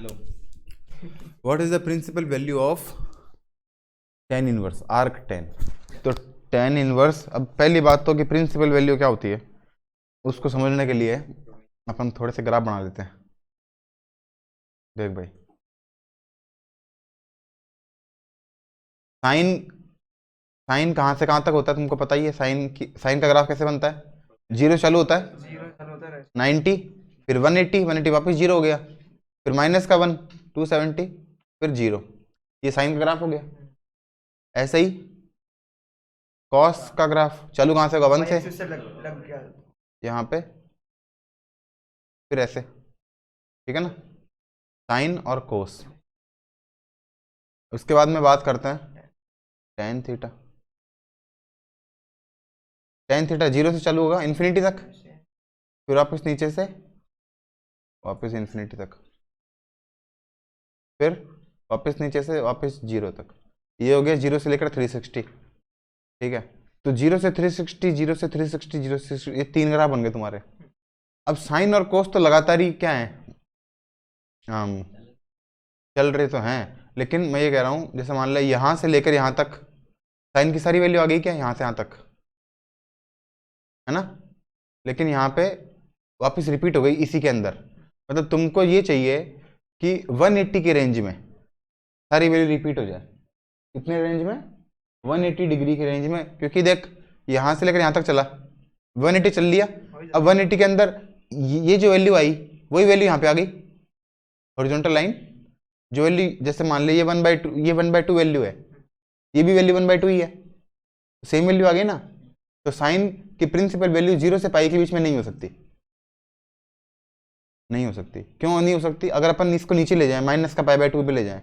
Hello, what is the principal value of tan inverse arc tan? तो tan inverse, अब पहली बात तो कि प्रिंसिपल वैल्यू क्या होती है उसको समझने के लिए अपन थोड़े से ग्राफ बना लेते हैं। देख भाई, साइन साइन कहाँ से कहाँ तक होता है तुमको पता ही है। साइन का ग्राफ कैसे बनता है? जीरो चालू होता है 90, फिर 180, 180 वापस जीरो हो गया, फिर माइनस का 1, 270, फिर जीरो। ये साइन का ग्राफ हो गया। ऐसे ही कॉस का ग्राफ चालू कहाँ से होगा? 1 से लग गया यहाँ पे, फिर ऐसे, ठीक है ना, साइन और कोस। उसके बाद में बात करते हैं tan theta. Tan theta zero से चालू होगा इन्फिनिटी तक, फिर वापस नीचे से वापस इन्फिनिटी तक, फिर वापस नीचे से वापस जीरो तक। ये हो गया जीरो से लेकर 360, ठीक है। तो जीरो से 360, जीरो से 360, जीरो से 360, ये तीन ग्राफ बन गए तुम्हारे। अब साइन और कोस तो लगातार ही क्या है, चल रहे तो हैं, लेकिन मैं ये कह रहा हूँ जैसे मान लो यहाँ से लेकर यहाँ तक साइन की सारी वैल्यू आ गई क्या, यहाँ से यहाँ तक, है ना। लेकिन यहाँ पे वापस रिपीट हो गई इसी के अंदर। मतलब तुमको ये चाहिए कि 180 के रेंज में सारी वैल्यू रिपीट हो जाए। कितने रेंज में? 180 डिग्री के रेंज में, क्योंकि देख यहाँ से लेकर यहाँ तक चला, 180 चल लिया। अब 180 के अंदर ये जो वैल्यू आई वही वैल्यू यहाँ पे आ गई, हॉरिजॉन्टल लाइन जो वैल्यू, जैसे मान ली ये 1/2, ये 1/2 वैल्यू है, ये भी वैल्यू 1/2 ही है, सेम वैल्यू आ गई ना। तो साइन की प्रिंसिपल वैल्यू 0 से पाई के बीच में नहीं हो सकती। नहीं हो सकती। क्यों नहीं हो सकती? अगर अपन इसको नीचे ले जाएं, माइनस का π/2 पे ले जाएं,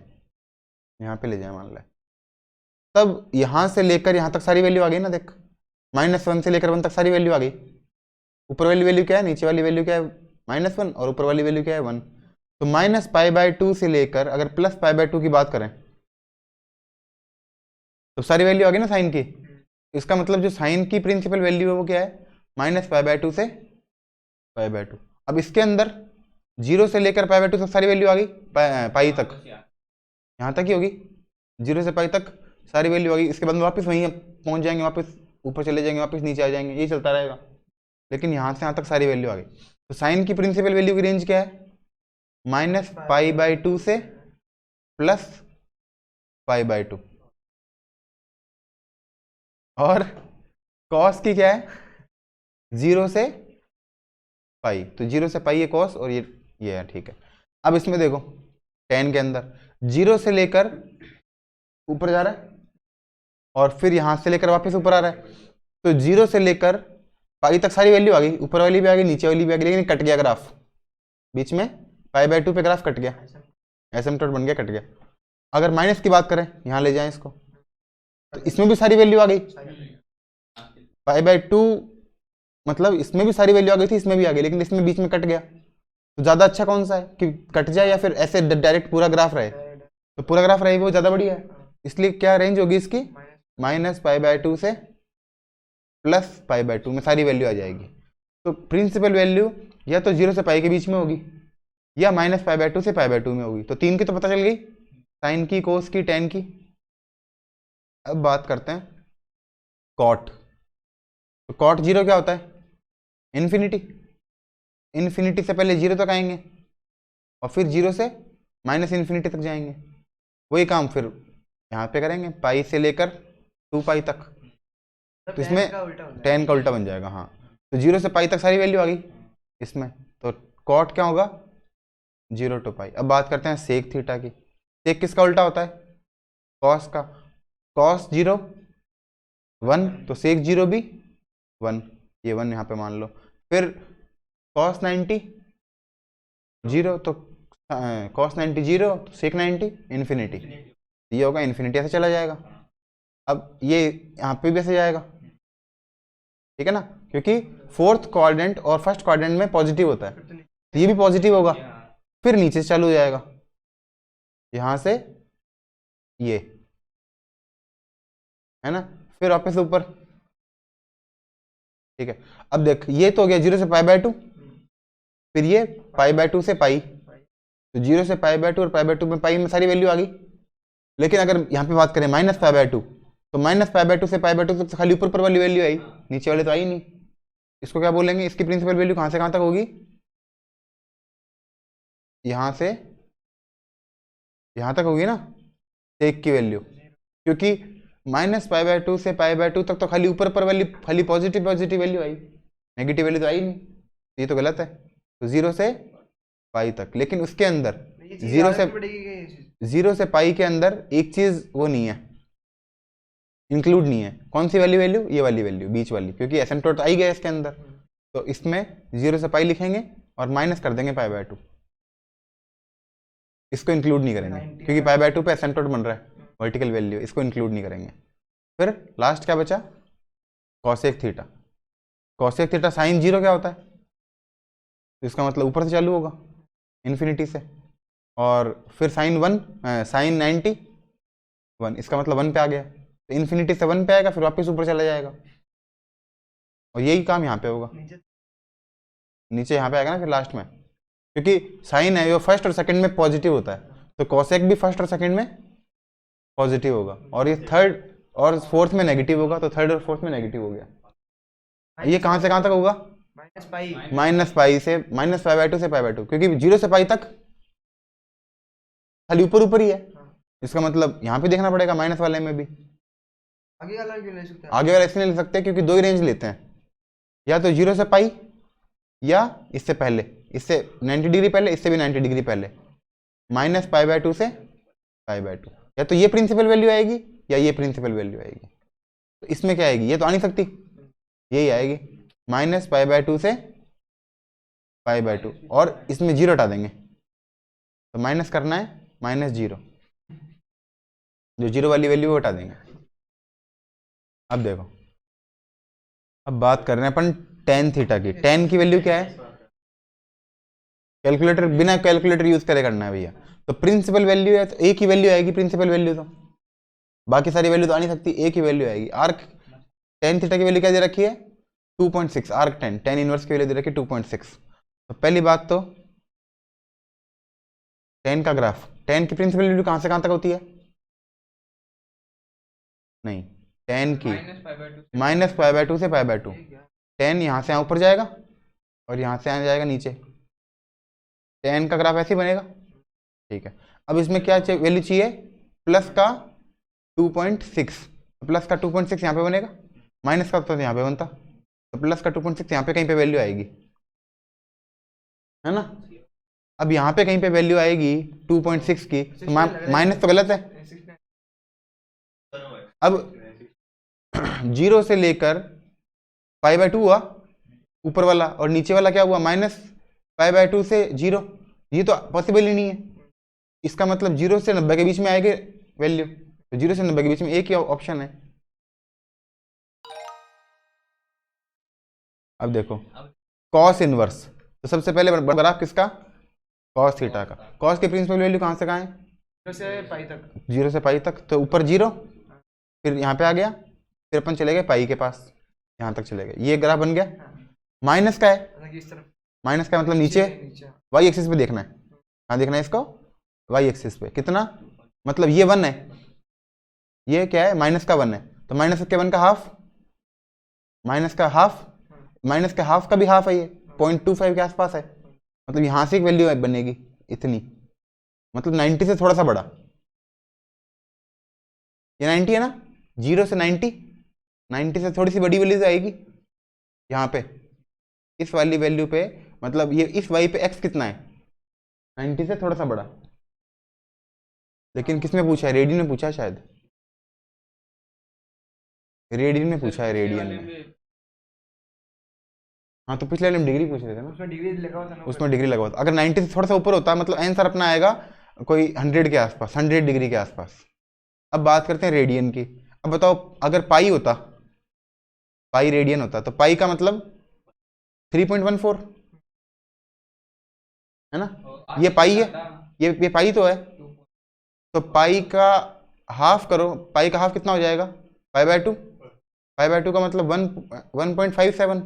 यहाँ पे ले जाएं मान लें, तब यहाँ से लेकर यहाँ तक सारी वैल्यू आ गई ना। देख, -1 से लेकर 1 तक सारी वैल्यू आ गई। ऊपर वाली वैल्यू क्या है, नीचे वाली वैल्यू क्या है, -1, और ऊपर वाली वैल्यू क्या है, 1। तो -π/2 से लेकर अगर +π/2 की बात करें तो सारी वैल्यू आ गई ना साइन की। इसका मतलब जो साइन की प्रिंसिपल वैल्यू है वो क्या है, -π/2 से π/2। अब इसके अंदर 0 से लेकर π/2 तक सारी वैल्यू आ गई, पाई तक, यहाँ तक ही होगी, 0 से पाई तक सारी वैल्यू आ गई। इसके बाद में वापस वहीं पहुंच जाएंगे, वापस ऊपर चले जाएंगे, वापस नीचे आ जाएंगे, ये चलता रहेगा। लेकिन यहाँ से यहाँ तक सारी वैल्यू आ गई। तो साइन की प्रिंसिपल वैल्यू की रेंज क्या है, -π/2 से +π/2। और कॉस की क्या है, 0 से पाई, तो 0 से पाई है कॉस, और ये है, ठीक है। अब इसमें देखो टेन के अंदर 0 से लेकर ऊपर जा रहा है और फिर यहां से लेकर वापस ऊपर आ रहा है। तो 0 से लेकर पाई तक सारी वैल्यू आ गई, ऊपर वाली भी आ गई, नीचे वाली भी आ गई, लेकिन कट गया ग्राफ बीच में, π/2 पे ग्राफ कट गया, एसिम्पटोट बन गया, कट गया। अगर माइनस की बात करें, यहां ले जाएं इसको, तो इसमें भी सारी वैल्यू आ गई, π/2, मतलब इसमें भी सारी वैल्यू आ गई थी, इसमें भी आ गई, लेकिन इसमें बीच में कट गया। तो ज्यादा अच्छा कौन सा है कि कट जाए या फिर ऐसे डायरेक्ट पूरा ग्राफ रहे? तो पूरा ग्राफ रहे वो ज्यादा बढ़िया है। इसलिए क्या रेंज होगी इसकी, -π/2 से +π/2 में सारी वैल्यू आ जाएगी। तो प्रिंसिपल वैल्यू या तो 0 से पाई के बीच में होगी या -π/2 से π/2 में होगी। तो तीन की तो पता चल गई, साइन की, कोस की, टेन की। अब बात करते हैं कॉट। तो कॉट 0 क्या होता है, इन्फिनिटी। इन्फिनिटी से पहले 0 तक आएंगे और फिर 0 से -इन्फिनिटी तक जाएंगे। वही काम फिर यहाँ पे करेंगे, पाई से लेकर 2π तक। तो इसमें टेन का उल्टा बन जाएगा, हाँ। तो 0 से पाई तक सारी वैल्यू आ गई इसमें, तो कॉट क्या होगा, 0 to π। अब बात करते हैं सेक थीटा की। सेक किसका उल्टा होता है, कॉस का। कॉस 0 1, तो सेक 0 भी 1, ये 1 यहाँ पे मान लो। फिर cos 90 0, तो cos 90 0, तो सेक 90 इन्फिनिटी, ये होगा इन्फिनिटी, ऐसे चला जाएगा। अब ये यहाँ पे भी ऐसे जाएगा, ठीक है ना, क्योंकि फोर्थ क्वाड्रेंट और फर्स्ट क्वाड्रेंट में पॉजिटिव होता है, तो ये भी पॉजिटिव होगा। फिर नीचे से चालू हो जाएगा, यहाँ से ये, है ना, फिर वापस ऊपर, ठीक है। अब देख, ये तो हो गया 0 से π/2, फिर ये π/2 से पाई, तो 0 से पाई बाय टू, और पाई बाय टू में पाई में सारी वैल्यू आ गई। लेकिन अगर यहाँ पे बात करें माइनस पाई बाय टू, तो माइनस पाई बाय टू से पाई बाय टू तो खाली ऊपर वाली वैल्यू आई, नीचे वाले तो आई नहीं। इसको क्या बोलेंगे, इसकी प्रिंसिपल वैल्यू कहाँ से कहाँ तक होगी, यहाँ से यहाँ तक होगी ना, सेक की वैल्यू, क्योंकि माइनस पाई बाय टू से पाई बाय टू तक तो खाली ऊपर वैल्यू, खाली पॉजिटिव वैल्यू आई, नेगेटिव वैल्यू तो आई नहीं, ये तो गलत है। तो 0 से पाई तक, लेकिन उसके अंदर 0 से पाई के अंदर एक चीज वो नहीं है, इंक्लूड नहीं है। कौन सी वाली वैल्यू, ये वाली वैल्यू बीच वाली, क्योंकि एसिम्पटोट आई गया इसके अंदर। तो इसमें 0 से पाई लिखेंगे और माइनस कर देंगे पाई बाय टू, इसको इंक्लूड नहीं करेंगे क्योंकि पाई बाय टू पे एसिम्पटोट बन रहा है, वर्टिकल वैल्यू, इसको इंक्लूड नहीं करेंगे। फिर लास्ट क्या बचा, cosec theta. Cosec theta sine 0 क्या होता है, तो इसका मतलब ऊपर से चालू होगा इन्फिनिटी से, और फिर साइन 1 साइन 90 1, इसका मतलब 1 पे आ गया, तो इन्फिनिटी से 1 पे आएगा, फिर वापस ऊपर चला जाएगा, और यही काम यहाँ पे होगा, नीचे यहाँ पे आएगा ना फिर लास्ट में, क्योंकि साइन है वो फर्स्ट और सेकंड में पॉजिटिव होता है, तो कॉसेक भी फर्स्ट और सेकंड में पॉजिटिव होगा, और ये थर्ड और फोर्थ में नेगेटिव होगा, तो थर्ड और फोर्थ में नेगेटिव हो गया। ये कहाँ से कहाँ तक होगा, माइनस पाई से, माइनस पाई बाय टू से पाई बाय टू, क्योंकि 0 से पाई तक खाली ऊपर ही है। इसका मतलब यहाँ पे देखना पड़ेगा माइनस वाले में भी, आगे वाला क्यों ले सकते हैं, आगे वाला इसलिए ले सकते हैं क्योंकि दो ही रेंज लेते हैं, या तो 0 से पाई या इससे पहले, इससे 90 डिग्री पहले, इससे भी 90 डिग्री पहले, माइनस पाई बाय टू से पाई बाय टू, या तो ये प्रिंसिपल वैल्यू आएगी या ये प्रिंसिपल वैल्यू आएगी। तो इसमें क्या आएगी, ये तो आ नहीं सकती, यही आएगी माइनस पाई बाय टू से पाई बाय टू, और इसमें 0 हटा देंगे, तो माइनस करना है -0, जो 0 वाली वैल्यू वो हटा देंगे। अब देखो, अब बात कर रहे हैं अपन टेन थीटा की। टेन की वैल्यू क्या है, कैलकुलेटर, बिना कैलकुलेटर यूज करे करना है भैया। तो प्रिंसिपल वैल्यू है तो एक ही वैल्यू आएगी, प्रिंसिपल वैल्यू, तो बाकी सारी वैल्यू तो आ नहीं सकती, एक ही वैल्यू आएगी। आर्क टेन थीटा की वैल्यू क्या दे रखी है, 2.6, आर्क टेन इनवर्स की वैल्यू दे रखी है 2.6। तो पहली बात तो टेन का ग्राफ, टेन की प्रिंसिपल वैल्यू कहां से कहां तक होती है, नहीं, टेन की माइनस पाई बाय टू से पाई बाय टू, टेन यहाँ से ऊपर जाएगा और यहाँ से आ जाएगा नीचे, टेन का ग्राफ ऐसे ही बनेगा, ठीक है। अब इसमें क्या वैल्यू चाहिए, प्लस का 2.6, प्लस का 2.6 यहाँ पे बनेगा, माइनस का तो यहाँ पे बनता, तो प्लस का 2.6 यहाँ पे कहीं पे वैल्यू आएगी, है ना। अब यहाँ पे कहीं पे वैल्यू आएगी 2.6 की, तो माइनस तो गलत है। अब 0 से लेकर पाई बाय टू हुआ ऊपर वाला, और नीचे वाला क्या हुआ, माइनस पाई बाय टू से 0, ये तो पॉसिबल ही नहीं है। इसका मतलब 0 से 90 के बीच में आएगी वैल्यू, तो 0 से 90 के बीच में एक ही ऑप्शन है। अब देखो कॉस इनवर्स, तो सबसे पहले ग्राफ किसका, कॉस थीटा का। कॉस की प्रिंसिपल वैल्यू कहाँ से कहाँ है, 0 से पाई तक, 0 से पाई तक, तो ऊपर 0, फिर यहाँ पे आ गया, फिर अपन चले गए पाई के पास, यहाँ तक चले गए, ये ग्राफ बन गया। माइनस का है, माइनस का मतलब नीचे वाई एक्सिस पे देखना है, कहाँ देखना है इसको, वाई एक्सिस पे, कितना, मतलब ये 1 है, ये क्या है, माइनस का 1 है, तो माइनस के 1 का हाफ, माइनस का हाफ, माइनस के हाफ का भी हाफ है, ये 0.25 के आसपास है, मतलब यहाँ से एक वैल्यू बनेगी इतनी, मतलब 90 से थोड़ा सा बड़ा, ये 90 है ना, 0 से 90, 90 से थोड़ी सी बड़ी वैल्यू आएगी यहाँ पे, इस वाली वैल्यू पे, मतलब ये इस वाई पे x कितना है, 90 से थोड़ा सा बड़ा। लेकिन किसमें पूछा है, रेडियन में पूछा है शायद, रेडियन में पूछा है, रेडियन में, हाँ तो पिछले वाले में डिग्री पूछ रहे थे ना, उसमें डिग्री लगा हुआ था, उसमें डिग्री लगा हुआ था। अगर 90 से थोड़ा सा ऊपर होता मतलब आंसर अपना आएगा कोई 100 के आसपास, 100 डिग्री के आसपास। अब बात करते हैं रेडियन की। अब बताओ अगर पाई होता, पाई रेडियन होता, तो पाई का मतलब 3.14 है ना, ये पाई है, ये पाई तो है, तो पाई का हाफ करो, पाई का हाफ कितना हो जाएगा, pi by two, pi by two का मतलब 1.57,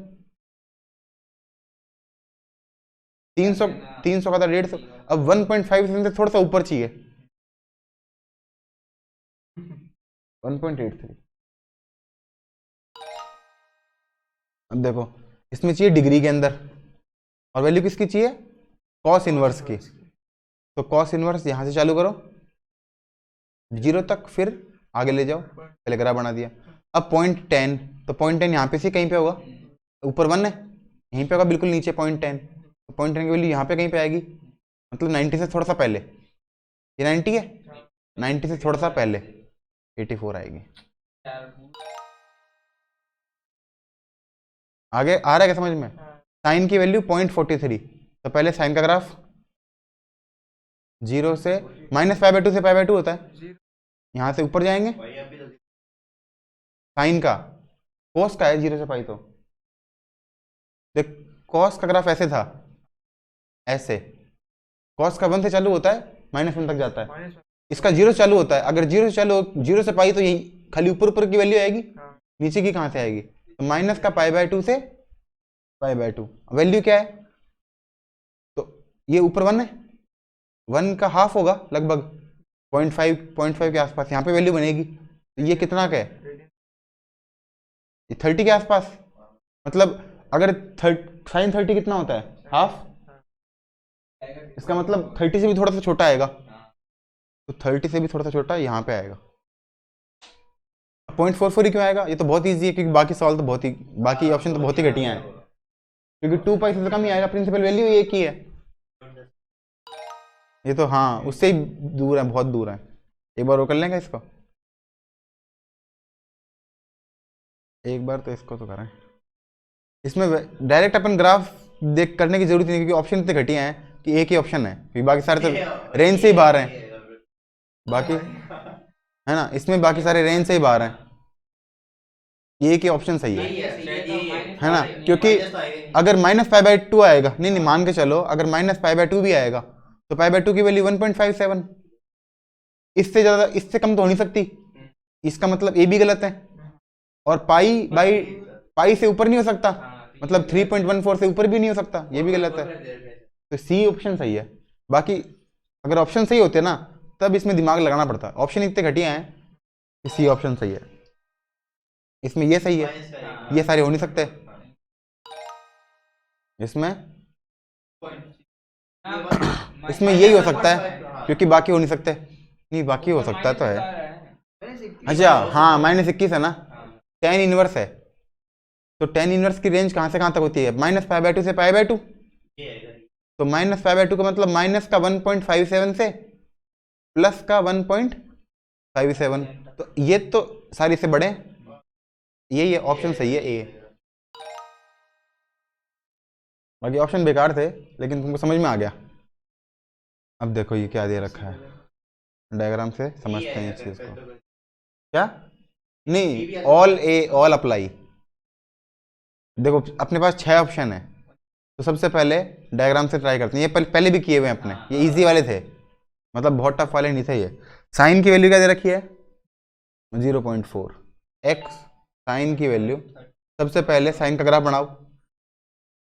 300 का था 150, अब 1.57 से थोड़ा सा ऊपर चाहिए, 1.83। अब देखो इसमें चाहिए डिग्री के अंदर, और वैल्यू किसकी चाहिए, कॉस इनवर्स की। तो कॉस इनवर्स यहाँ से चालू करो 0 तक, फिर आगे ले जाओ, पहले ग्राफ बना दिया। अब 0.10, तो 0.10 यहाँ पे से कहीं पे होगा, ऊपर 1 है, यहीं पे होगा बिल्कुल नीचे 0.10, तो 0.10 की वैल्यू यहाँ पे कहीं पे आएगी, मतलब 90 से थोड़ा सा पहले, ये 90 है, 90 से थोड़ा सा पहले 84 आएगी। आगे आ रहा है क्या समझ में? साइन की वैल्यू 0.43, तो पहले साइन का ग्राफ 0 से -π/2 से π/2 होता है, यहाँ से ऊपर जाएंगे, साइन का, कोस का है 0 से पाई, तो देख कॉस का ग्राफ ऐसे था, ऐसे कॉस का 1 से चालू होता है, -1 तक जाता है, इसका 0 से चालू होता है, अगर 0 से चालू 0 से पाई तो यही खाली ऊपर ऊपर की वैल्यू आएगी, नीचे की कहाँ से आएगी, तो माइनस का π/2 से π/2, वैल्यू क्या है, तो ये ऊपर 1 है, 1 का हाफ होगा लगभग 0.5 के आसपास, यहाँ पे वैल्यू बनेगी, तो ये कितना का है, ये 30 के आसपास, मतलब अगर साइन 30 कितना होता है, हाफ, इसका मतलब 30 से भी थोड़ा सा छोटा आएगा, तो 30 से भी थोड़ा सा छोटा यहाँ पे आएगा। 0.44 ही क्यों आएगा, ये तो बहुत ईजी है, क्योंकि बाकी सवाल तो बहुत ही, बाकी ऑप्शन तो बहुत ही घटिया है, क्योंकि 2π से तो कम ही आएगा, प्रिंसिपल वैल्यू एक ही है, ये तो हाँ उससे ही दूर है, बहुत दूर है। एक बार वो कर लेंगे इसको, एक बार तो इसको तो करें, इसमें डायरेक्ट अपन ग्राफ देख करने की जरूरत नहीं, क्योंकि ऑप्शन इतने घटिया हैं कि एक ही ऑप्शन है, क्योंकि बाकी सारे तो रेंज से ही बाहर हैं, बाकी है ना, इसमें बाकी सारे रेंज से ही बाहर हैं, ये एक ही ऑप्शन सही है ना, क्योंकि अगर -π/2 आएगा, नहीं नहीं मान के चलो, अगर -π/2 भी आएगा तो π/2 की वैल्यू 1.57, इससे ज्यादा, इससे कम तो हो नहीं सकती, इसका मतलब ए भी गलत है, और पाई से ऊपर नहीं हो सकता, मतलब 3.14 से ऊपर भी नहीं हो सकता, ये भी गलत है, तो सी ऑप्शन सही है। बाकी अगर ऑप्शन सही होते ना तब इसमें दिमाग लगाना पड़ता, ऑप्शन इतने घटिया हैं कि सी ऑप्शन सही है, इसमें ये सही है, ये सारे हो नहीं सकते, इसमें यही हो सकता है, क्योंकि बाकी हो नहीं सकते, नहीं बाकी हो सकता तो है, अच्छा हाँ -21 है ना, tan इनवर्स है, तो tan इनवर्स की रेंज कहाँ से कहाँ तक होती है, -π/2 से π/2, तो -π/2 का मतलब माइनस का 1.57 से प्लस का 1.57, तो ये तो सारी से बड़े, यही है ऑप्शन सही है, ए। बाकी ऑप्शन बेकार थे, लेकिन तुमको समझ में आ गया। अब देखो ये क्या दे रखा है, डायग्राम से समझते हैं इस चीज को, क्या नहीं, ऑल ए ऑल अप्लाई। देखो अपने पास 6 ऑप्शन है, तो सबसे पहले डायग्राम से ट्राई करते हैं, ये पहले भी किए हुए हैं अपने, ये इजी वाले थे, मतलब बहुत टफ वाले नहीं थे ये। साइन की वैल्यू क्या दे रखी है, 0.4 एक्स, साइन की वैल्यू, सबसे पहले साइन का ग्राफ बनाओ,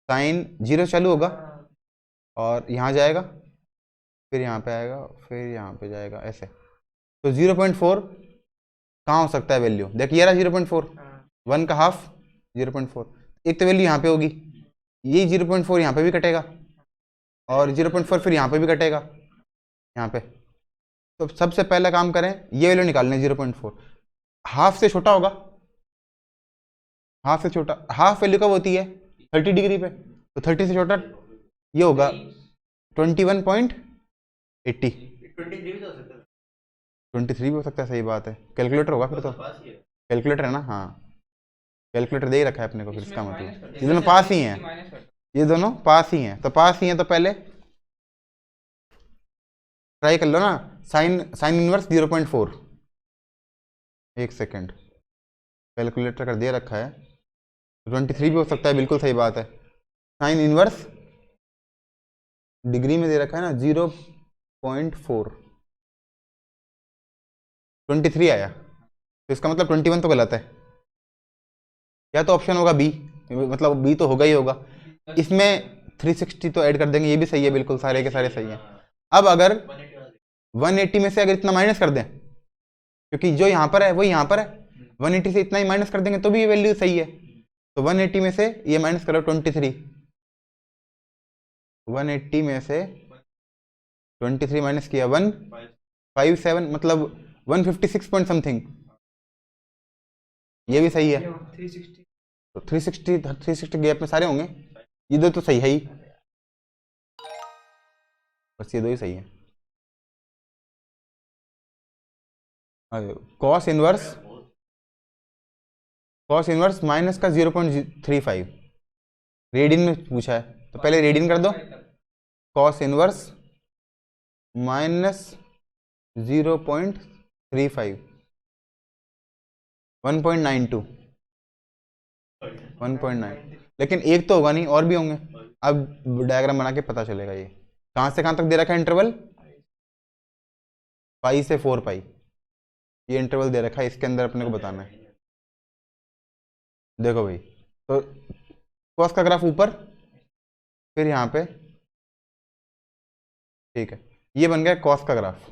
साइन 0 चालू होगा और यहाँ जाएगा, फिर यहाँ पे आएगा, फिर यहाँ पे जाएगा, ऐसे, तो 0.4 कहाँ हो सकता है वैल्यू, देखिए ये रहा 0.4, 1 का हाफ 0.4, एक तो वैल्यू यहाँ पे होगी, ये 0.4 यहाँ पे भी कटेगा, और 0.4 फिर यहाँ पे भी कटेगा, यहाँ पे, तो सबसे पहला काम करें ये वैल्यू निकालने, 0.4 हाफ से छोटा होगा, हाफ से छोटा, हाफ वैल्यू कब होती है 30 डिग्री पे, तो 30 से छोटा ये होगा 21.80, 23 भी हो सकता है, सही बात है, कैलकुलेटर होगा फिर तो, कैलकुलेटर है ना, हाँ कैलकुलेटर दे ही रखा है अपने को, फिर इसका मतलब ये दोनों पास ही हैं, ये दोनों पास ही हैं, तो पास ही हैं, तो पहले ट्राई कर लो ना, साइन इनवर्स 0.4, एक सेकेंड, कैलकुलेटर कर दे रखा है, 23 भी हो सकता है, बिल्कुल सही बात है, साइन इनवर्स डिग्री में दे रखा है ना 0.4, 23 आया, तो इसका मतलब 21 तो गलत है, या तो ऑप्शन होगा बी, मतलब बी तो होगा ही होगा, इसमें 360 तो ऐड कर देंगे, ये भी सही है, बिल्कुल सारे के सारे सही है, अब अगर 180 में से अगर इतना माइनस कर दें, क्योंकि जो यहाँ पर है वो यहाँ पर है, 180 से इतना ही माइनस कर देंगे तो भी ये वैल्यू सही है। तो 180 में से ये माइनस करो 23, 180 में से 23 माइनस किया 157, मतलब 156 पॉइंट समथिंग, ये भी सही है। 360 तो 360 गैप में सारे होंगे, ये दो तो सही है ही, बस ये दो ही सही है। कॉस इनवर्स माइनस का 0.35 रेडियन में पूछा है, तो पहले रेडियन कर दो। कॉस इनवर्स माइनस 0.35 1.92 1.9, लेकिन एक तो होगा नहीं, और भी होंगे। अब डायग्राम बना के पता चलेगा ये कहाँ से कहाँ तक दे रखा है इंटरवल, पाई से 4 पाई, ये इंटरवल दे रखा है, इसके अंदर अपने को बताना है। देखो भाई, तो कॉस का ग्राफ ऊपर, फिर यहाँ पे, ठीक है, ये बन गया कॉस का ग्राफ।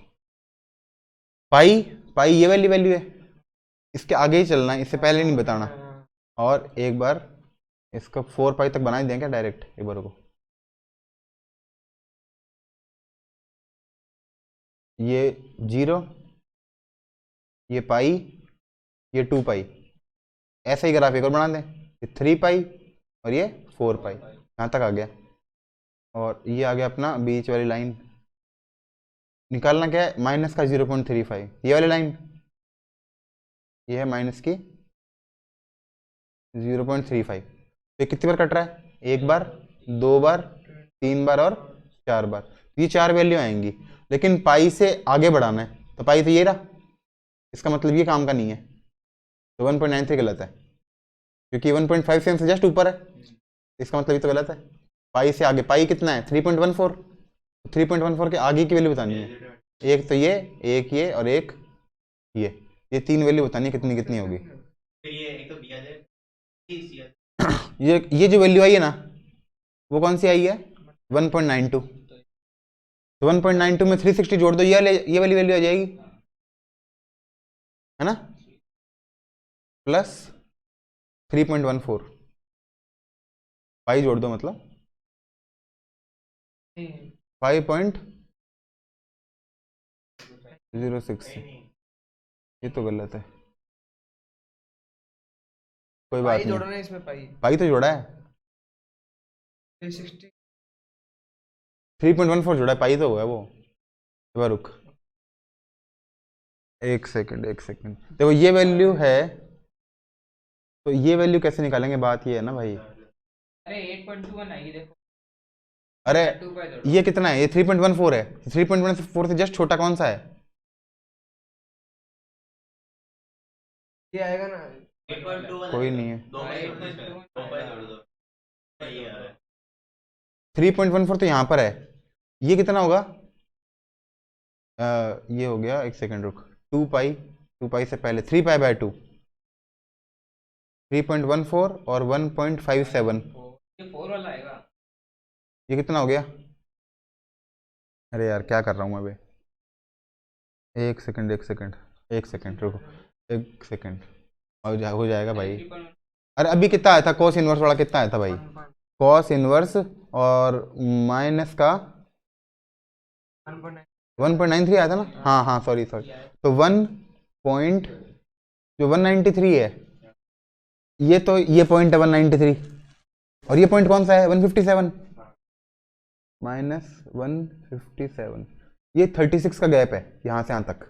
पाई पाई ये वाली वैल्यू है, इसके आगे ही चलना है, इससे पहले नहीं बताना। और एक बार इसका 4 पाई तक बना ही दें क्या डायरेक्ट, एक बार को ये 0, ये पाई, ये 2 पाई, ऐसा ही ग्राफ एक और बना दें, ये 3 पाई और ये 4 पाई, यहाँ तक आ गया। और ये आ गया अपना बीच वाली लाइन, निकालना क्या है, माइनस का 0.35, ये वाली लाइन, ये है माइनस की 0.35। तो ये कितनी बार कट रहा है, एक बार, 2 बार, 3 बार और 4 बार, ये 4 वैल्यू आएंगी। लेकिन पाई से आगे बढ़ाना है, तो पाई तो ये रहा, इसका मतलब ये काम का नहीं है, तो 1.93 गलत है, क्योंकि 1.57 से जस्ट ऊपर है, इसका मतलब ये तो गलत है। पाई से आगे, पाई कितना है 3.14, 3.14 के आगे की वैल्यू बतानी है, एक तो ये, एक ये और एक ये 3 वैल्यू बतानी है, कितनी कितनी होगी। ये एक तो दिया जाए ये जो वैल्यू आई है ना, वो कौन सी आई है, 1.92, तो 1.92 में 360 जोड़ दो, ये वाली वैल्यू आ जाएगी, है ना, प्लस 3.14, पाई जोड़ दो, मतलब 5.06, ये तो गलत है, कोई बात पाई नहीं, जोड़ना है इसमें, पाई तो जोड़ा है, 360 3.14 जोड़ा है, पाई तो हुआ है वो। एक बार रुक, एक सेकंड, देखो ये वैल्यू है, तो ये वैल्यू कैसे निकालेंगे, बात ये है ना भाई। अरे 8.21 आएगी देखो, अरे 2 पाई जोड़ो। ये कितना है, ये 3.14 है, 3.14 से जस्ट छोटा कौन सा है, ये आएगा ना, कोई नहीं है, 2 पाई जोड़ दो इसमें, 2 पाई जोड़ दो, ये आ रहा है 3.14 तो यहाँ पर है, ये कितना होगा, ये हो गया, एक सेकंड रुक, 2 पाई से पहले 3 पाई बाय 2, 3.14 और 1.57, ये 4 वाला आएगा। ये कितना हो गया, अरे यार क्या कर रहा हूँ मैं अभी, एक सेकंड रुको, एक सेकंड, हो जाएगा भाई। 3.1 अरे अभी कितना आया था, कॉस इनवर्स वाला कितना आया था भाई, कॉस इनवर्स और माइनस का 1.93 आया था ना, हाँ सॉरी, तो 193 है, ये तो ये पॉइंट है 193, और ये पॉइंट कौन सा है 157, माइनस 157, ये 36 का गैप है यहाँ से यहाँ तक,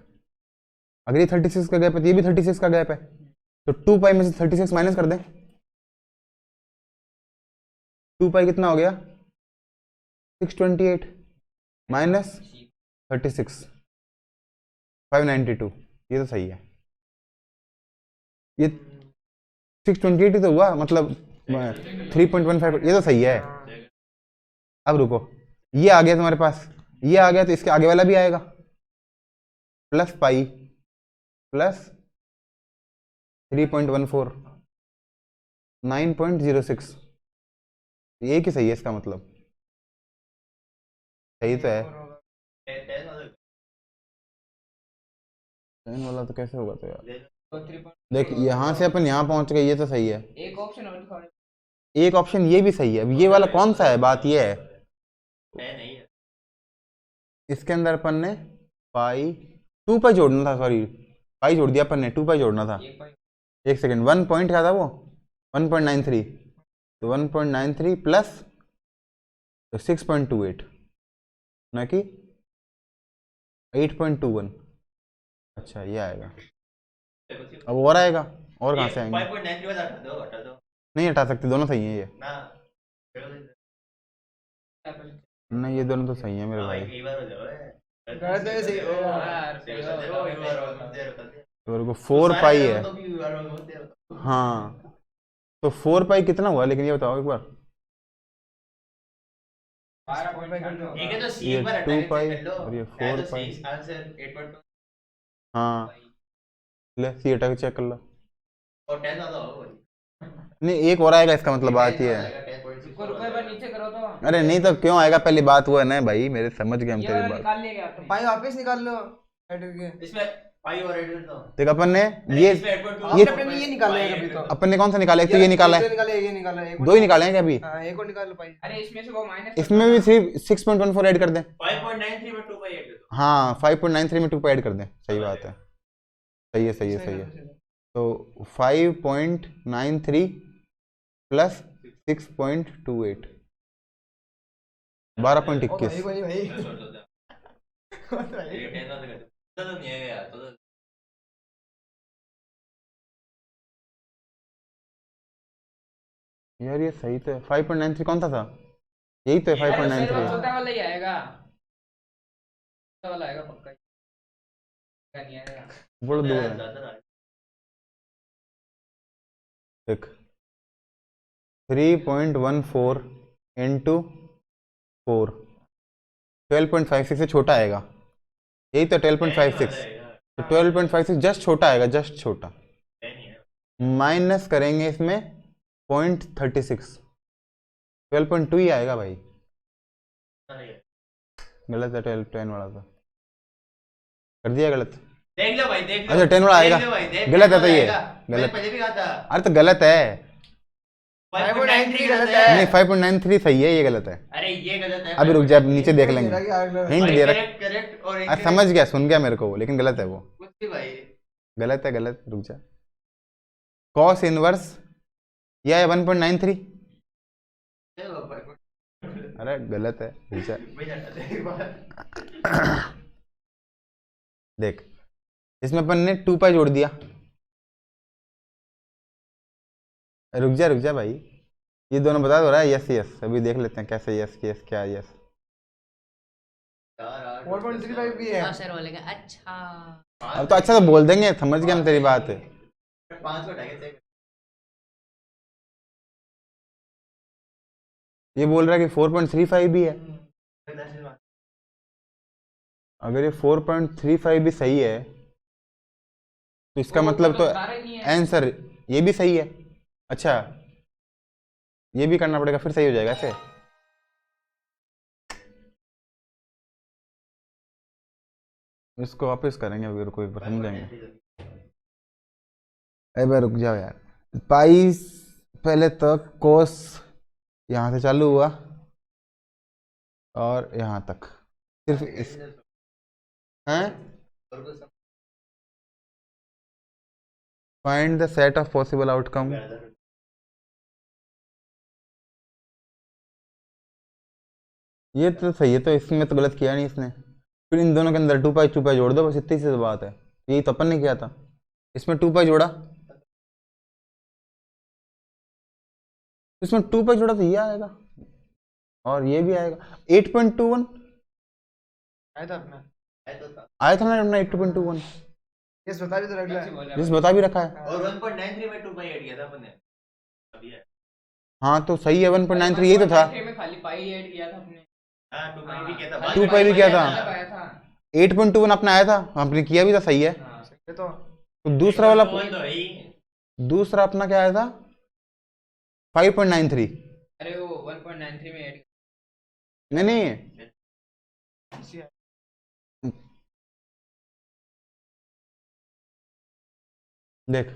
अगर ये 36 का गैप है तो ये भी 36 का गैप है, तो 2 पाई में से 36 माइनस कर दें, 2 पाई कितना हो गया 628 माइनस 36 592, ये तो सही है, ये 628 ही तो हुआ, मतलब 3.15, ये तो सही है। अब रुको, ये आ गया तुम्हारे पास, ये आ गया, तो इसके आगे वाला भी आएगा, प्लस पाई प्लस 3.14 9.06, एक ही सही है, इसका मतलब सही तो है, साइन वाला तो कैसे होगा तो यार, तो 3. देख यहाँ से अपन यहाँ पहुंच गए, ये तो सही है। एक ऑप्शन और दिखाओ। एक ऑप्शन ये भी सही है, अब ये वाला कौन सा है, बात ये है। नहीं है। इसके अंदर अपन ने पाई 2 पाई जोड़ना था, सॉरी पाई जोड़ दिया अपन ने, 2 पाई जोड़ना था। एक पाई एक सेकेंड, 1 पॉइंट क्या था वो, 1.93, तो 1.93 प्लस 6.28 ना कि 8.21। अच्छा ये आएगा, अब और आएगा, और कहाँ से आएंगे, 5.93 वाला हटा दो। नहीं हटा सकते, दोनों सही हैं ये। ना नहीं ये दोनों तो सही है मेरे भाई। कई बार हो जाए गलत है, सही है यार, सही हो, तो मेरे को 4 पाई है, तो भी बार होते हैं। हाँ तो 4 पाई कितना हुआ, लेकिन ये बताओ एक बार। 12.98 ठीक है तो सी ये एक बार 2 हटा के पाई चेक कर लो। और ये है 4 तो पाई, सही आंसर 8.2 हाँ ले सी हटा के चेक कर लो। और 10 ज्यादा होगा। नहीं एक और आएगा, इसका मतलब बात ये है। रुको रुको, एक बार नीचे करो तो। अरे नहीं तो क्यों आएगा, पहली बात वो है ना भाई, मेरे समझ गए हम ये तेरी वाला बात। निकाल लिया क्या आपने? पाई वापस निकाल लो ऐड करके। इसमें पाई और 8 तो देख अपन ने ये इसमें 8.2 ये आपने ये निकाला है अभी तो। अपन ने कौन सा निकाला, एक तो ये निकाला है, ये निकाला है, एक दो ही निकाले हैं क्या अभी। हाँ एक और निकाल लो पाई। अरे इसमें से वो माइनस इसमें भी 6.14 ऐड कर दें, 5.93 में 2 पाई ऐड कर दो। हाँ 5.93 में 2 ऐड कर दें, सही बात है, सही है सही है सही है। तो 5.93 प्लस 6.28 12.21। भाई भाई ये 10 वाला कर दो तो नहीं है यार तो यार ये सही तो है, 5.93 कौन सा था, यही तो है अरे फिर वो 5.93। छोटा वाला ही आएगा, छोटा वाला आएगा पक्का। क्या नहीं आएगा? बड़ा दूर है, ज्यादा देख 3.14 इंटू 4 12.56 से छोटा आएगा, यही तो 12.56, तो 12.56 जस्ट छोटा आएगा, जस्ट छोटा। माइनस करेंगे इसमें 0.36, 12.2 ही आएगा भाई, गलत है 10 वाला तो कर दिया गलत। देख लो भाई देख लो। अच्छा 10 वाला आएगा, देख लो भाई, देख गलत है तो ये आएगा। मैंने गलत, पहले भी कहा था अरे तो गलत है, 5.93 गलत गलत है। नहीं 5.93 सही है, ये गलत है। अरे ये गलत है। अभी रुक जा, अब नीचे देख लेंगे, हिंट दे रहा, करेक्ट करेक्ट और अरे समझ गया, सुन गया मेरे को वो, लेकिन गलत है वो, कुछ भी भाई गलत है गलत, रुक जा। कॉस इनवर्स यह है 1.93, चलो भाई अरे गलत है, रुक जा। भैया एक बार देख इसमें अपन ने 2 पाई जोड़ दिया, रुक जा भाई, ये दोनों बता दो रहा है, यस यस, अभी देख लेते हैं कैसे यस यस क्या यस। 4.35 भी है। हाँ सर बोलेगा अच्छा। अब तो अच्छा तो बोल देंगे, समझ गए हम तेरी बात है। 5 को ढाके चेक ये बोल रहा है कि 4.35 भी है, अगर ये 4.35 भी सही है तो इसका मतलब तो बता रहे नहीं है। आंसर ये भी सही है। अच्छा ये भी करना पड़ेगा, फिर सही हो जाएगा ऐसे। इसको वापस करेंगे, अगर कोई बार समझेंगे। अरे भाई रुक जाओ यार, पाई पहले तक कोस यहाँ से चालू हुआ और यहाँ तक, सिर्फ इस हैं, find the set of possible outcome. ये तो सही है, तो इसमें तो गलत किया नहीं इसने, फिर इन दोनों के अंदर 2 पाई 2 पाई जोड़ दो, बस इतनी सी तो बात है, यही तो अपन ने किया था, इसमें 2 पाई जोड़ा, इसमें 2 पाई जोड़ा तो ये आएगा और ये भी आएगा 8.21 आया था अपना। आया था ना अपना 8.21, यस बता भी तो रख कैसे ले। बोला? जिस बता भी रखा है। और 1.93 में 2 पाई ऐड किया था अपन ने अभी है। हाँ तो सही है, 1.93 यही तो था, 1.93 में खाली पाई ऐड किया था अपने। हां 2 पाई भी किया था, 2 पाई भी किया था, मतलब आया था। 8.21 अपना आया था, हमने किया भी था, सही है। हाँ। ये तो तो दूसरा वाला, बोल दो ही दूसरा अपना क्या आया था 5.93, अरे वो 1.93 में ऐड। नहीं नहीं देख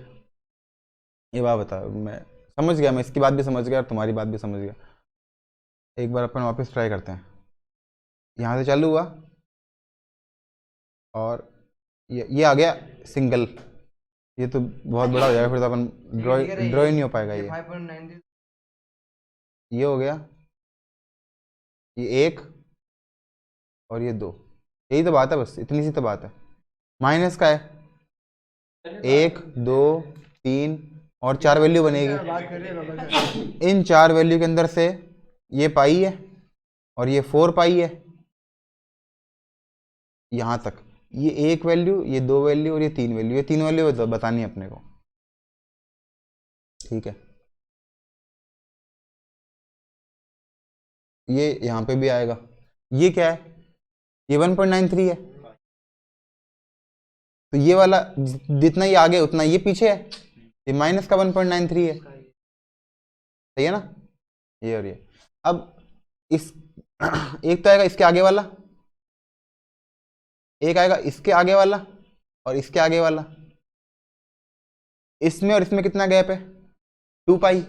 ये बात बता, मैं समझ गया, मैं इसकी बात भी समझ गया और तुम्हारी बात भी समझ गया। एक बार अपन वापस ट्राई करते हैं। यहाँ से चालू हुआ और ये आ गया सिंगल, ये तो बहुत बड़ा हो जाएगा, फिर तो अपन ड्रॉ ही नहीं हो पाएगा। ये 5.93 ये हो गया, ये 1 और ये 2, यही तो बात है, बस इतनी सी तो बात है। माइनस का है 1 2 3 और 4 वैल्यू बनेगी। बात कर रहे हैं बाबा सर। इन 4 वैल्यू के अंदर से ये पाई है और ये 4 पाई है, यहाँ तक ये 1 वैल्यू, ये 2 वैल्यू और ये 3 वैल्यू, ये 3 वैल्यू बतानी है अपने को, ठीक है। ये यहाँ पे भी आएगा, ये क्या है, ये 1.93 है, तो ये वाला जितना ये आगे उतना ये पीछे है, ये माइनस का 1.93 है, सही है ना, ये और ये। अब इस एक तो आएगा इसके आगे वाला, एक आएगा इसके आगे वाला और इसके आगे वाला, इसमें और इसमें कितना गैप है 2 पाई,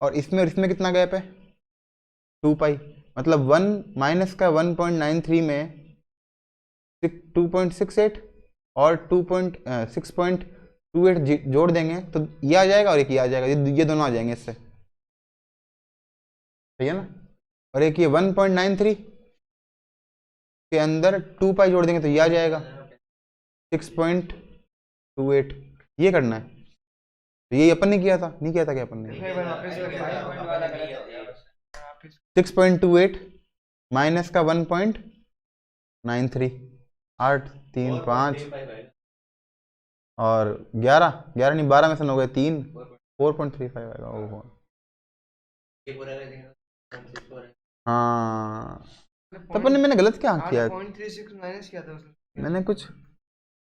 और इसमें कितना गैप है 2 पाई, मतलब 1 माइनस का 1.93 में 2.68 और 6.28 जोड़ देंगे तो ये आ जाएगा और एक ये आ जाएगा, ये दोनों आ जाएंगे इससे, सही है ना। और एक ये 1.93 के अंदर 2 पाई जोड़ देंगे तो ये आ जाएगा 6.28, ये करना है। तो ये अपन ने किया था, नहीं किया था क्या अपन ने, एक बार वापस करिए। 6.28 माइनस का 1.93, 8 3 5 और 11 नहीं 12 में से 9 गए 3, 4.35 आएगा। ओहो हाँ, तो अपन ने, मैंने गलत क्या किया, 0.36 माइनस किया था उसने।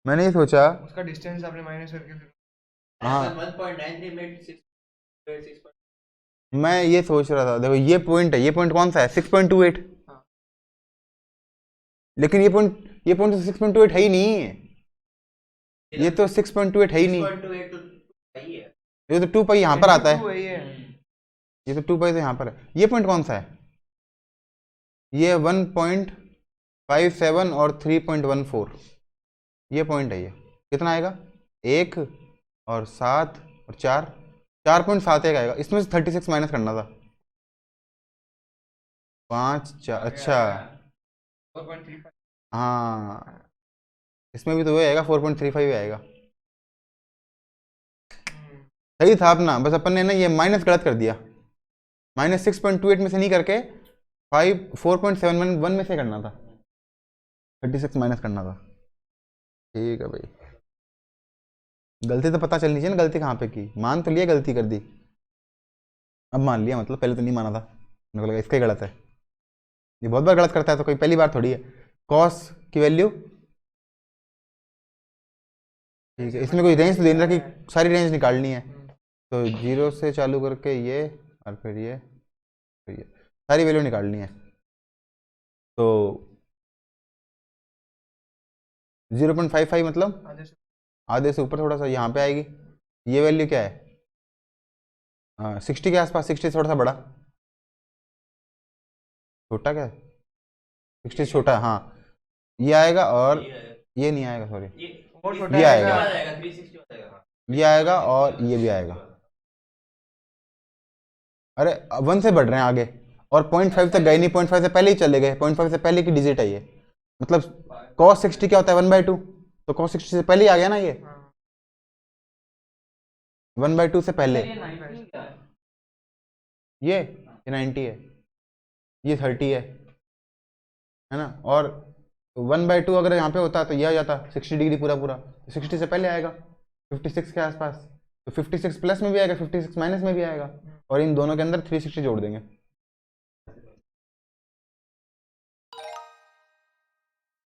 मैंने ये सोचा, उसका डिस्टेंस आपने माइनस करके फिर हाँ 1.93 में 6.6 मैं ये सोच रहा था, देखो ये पॉइंट है, ये पॉइंट कौन सा है 6.28, हाँ। लेकिन ये पॉइंट तो 6.28 है ही नहीं, ये तो 6.28 है ही नहीं, 6.28 तो सही है, ये तो 2 पाई यहाँ पर आता है, है। ये तो 2 पाई तो यहाँ पर है। ये पॉइंट कौन सा है, ये 1.57 और 3.14, ये पॉइंट है, ये कितना आएगा 1 और 7 और 4.71 आएगा, इसमें से 36 माइनस करना था, 5 4, अच्छा 4.35 हाँ इसमें भी तो वही आएगा 4.35 आएगा, सही था अपना, बस अपन ने ना ये माइनस गलत कर दिया, माइनस 6.28 में से नहीं करके 4.71 में से करना था, 36 माइनस करना था, ठीक है भाई। गलती तो पता चलनी चाहिए ना, गलती कहाँ पे की, मान तो लिया गलती कर दी, अब मान लिया, मतलब पहले तो नहीं माना था, मेरे को लगा इसका ही गलत है, ये बहुत बार गलत करता है तो कोई पहली बार थोड़ी है। कॉस की वैल्यू ठीक है, इसमें कोई रेंज तो देना कि सारी रेंज निकालनी है, तो 0 से चालू करके ये और फिर ये सारी वैल्यू निकालनी है, तो 0.55 मतलब आधे से ऊपर थोड़ा सा यहाँ पे आएगी, ये वैल्यू क्या है 60 के आसपास, 60 से थोड़ा सा बड़ा, छोटा क्या है 60 से छोटा, हाँ ये आएगा और ये नहीं आएगा, सॉरी और छोटा ये आएगा। आएगा, 360 हो जाएगा, ये आएगा और ये भी आएगा, अरे 1 से बढ़ रहे हैं आगे, और 0.5 तक गए नहीं, 0.5 से पहले ही चले गए, 0.5 से पहले की डिजिट है ये, मतलब cos 60 क्या होता है 1/2, तो cos 60 से पहले ही आ गया ना ये, 1/2 से पहले, ये 90 है, ये 30 है ना, और 1/2 अगर यहाँ पे होता तो ये आ जाता 60 डिग्री पूरा, तो 60 से पहले आएगा 56 के आसपास, तो 56 प्लस में भी आएगा, 56 माइनस में भी आएगा, और इन दोनों के अंदर 360 जोड़ देंगे,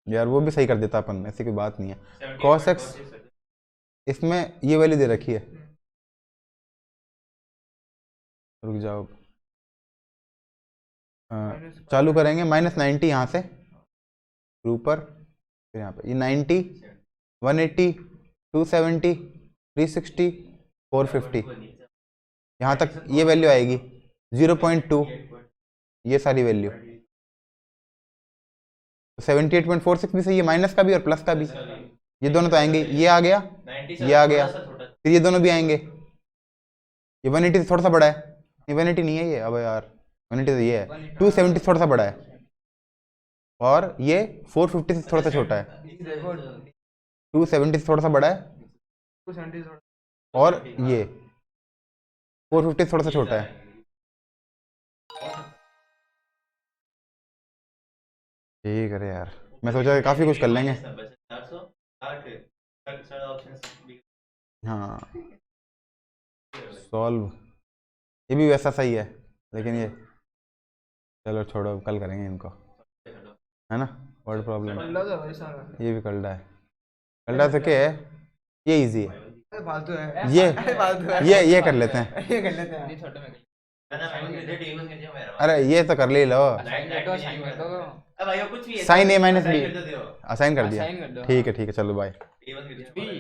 यार वो भी सही कर देता अपन, ऐसी कोई बात नहीं है। cos x इसमें ये वैल्यू दे रखी है, रुक जाओ, चालू करेंगे -90 यहाँ से ऊपर, फिर यहाँ पे ये 90 180 270 360 450 यहाँ तक ये वैल्यू आएगी 0.2 ये सारी वैल्यू 78.46 भी सही है, माइनस का भी और प्लस का भी, ये दोनों तो आएंगे, ये आ गया ये आ गया, फिर ये दोनों भी आएंगे, ये 180 से थोड़ा सा बड़ा है, ये 180 नहीं है ये, अब यार 180 तो ये है, 270 से थोड़ा सा बड़ा है, और ये 450 से थोड़ा सा छोटा है, देखो 270 से थोड़ा सा बड़ा है, 270 और ये 450 से थोड़ा सा छोटा है। ठीक है यार, मैं सोचा काफी कुछ कर लेंगे। हाँ सॉल्व, ये भी वैसा सही है, लेकिन ये चलो छोड़ो, कल करेंगे इनको, है ना, वर्ड प्रॉब्लम, लग है भाई सारा, ये भी कल्डा है, कल्डा से क्या है, ये इजी है, अरे फालतू है, ये अरे फालतू है, ये कर लेते हैं, ये कर लेते हैं। नहीं छोटे में अरे ये तो कर ले लो, साइन कर दो, साइन कर दो, sine a minus B, assign कर दिया, साइन कर दो, ठीक है चलो बाय। कुछ भी